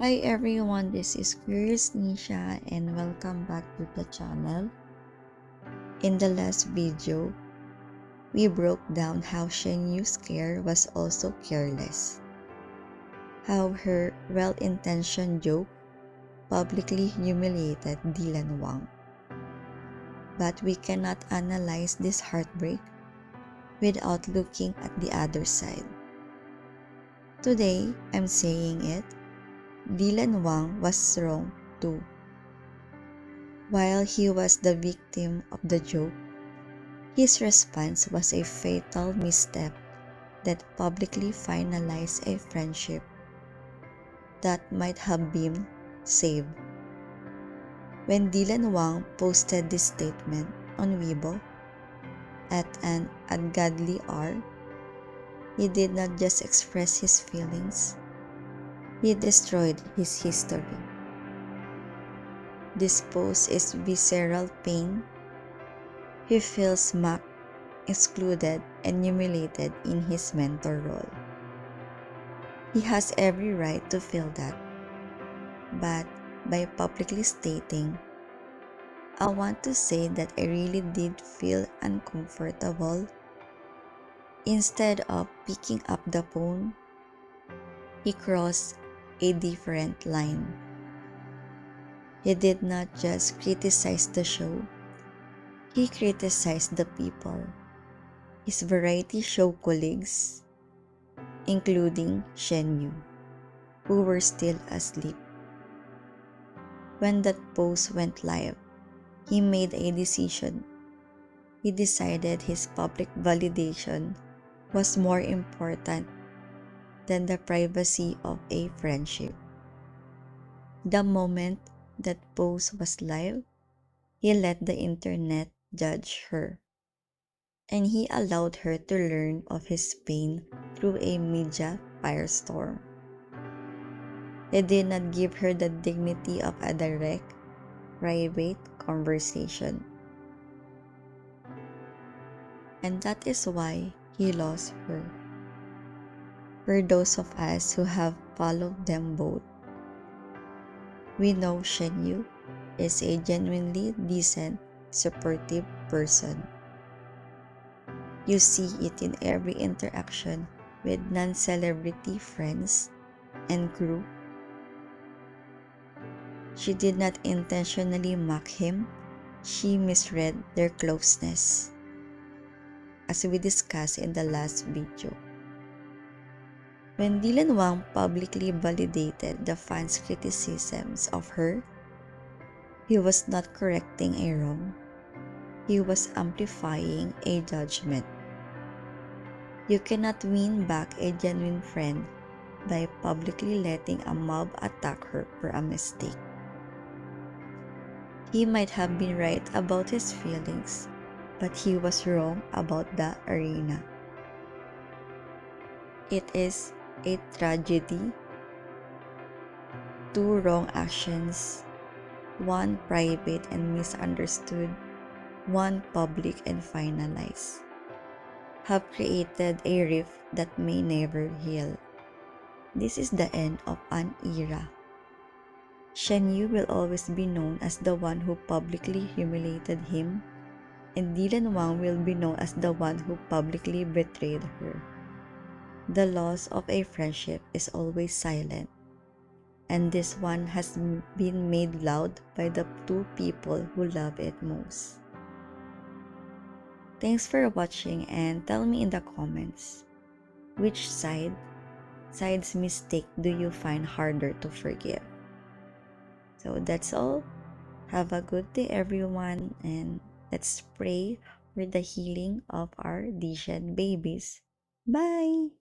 Hi everyone, this is Curious Nisha and welcome back to the channel. In the last video, we broke down how Shen Yu's care was also careless. How her well-intentioned joke publicly humiliated Dylan Wang. But we cannot analyze this heartbreak without looking at the other side. Today, I'm saying it, Dylan Wang was wrong too. While he was the victim of the joke, his response was a fatal misstep that publicly finalized a friendship that might have been saved. When Dylan Wang posted this statement on Weibo at an ungodly hour, he did not just express his feelings, he destroyed his history. This post is visceral pain. He feels mocked, excluded, and humiliated in his mentor role. He has every right to feel that, but by publicly stating, I want to say that I really did feel uncomfortable. Instead of picking up the phone, he crossed a different line. He did not just criticize the show, he criticized the people, his variety show colleagues, including Shen Yu, who were still asleep. When that post went live, he made a decision. He decided his public validation was more important than the privacy of a friendship. The moment that post was live, he let the internet judge her, and he allowed her to learn of his pain through a media firestorm. He did not give her the dignity of a direct, private conversation. And that is why he lost her. For those of us who have followed them both, we know Shen Yu is a genuinely decent, supportive person. You see it in every interaction with non-celebrity friends and crew. She did not intentionally mock him, she misread their closeness, as we discussed in the last video. When Dylan Wang publicly validated the fans' criticisms of her, he was not correcting a wrong, he was amplifying a judgment. You cannot win back a genuine friend by publicly letting a mob attack her for a mistake. He might have been right about his feelings, but he was wrong about the arena. It is a tragedy. Two wrong actions, one private and misunderstood, one public and finalized, have created a rift that may never heal. This is the end of an era. Shen Yu will always be known as the one who publicly humiliated him, and Dylan Wang will be known as the one who publicly betrayed her. The loss of a friendship is always silent, and this one has been made loud by the two people who love it most. Thanks for watching, and tell me in the comments, which side's mistake do you find harder to forgive? So that's all. Have a good day everyone, and let's pray for the healing of our Dijon babies. Bye!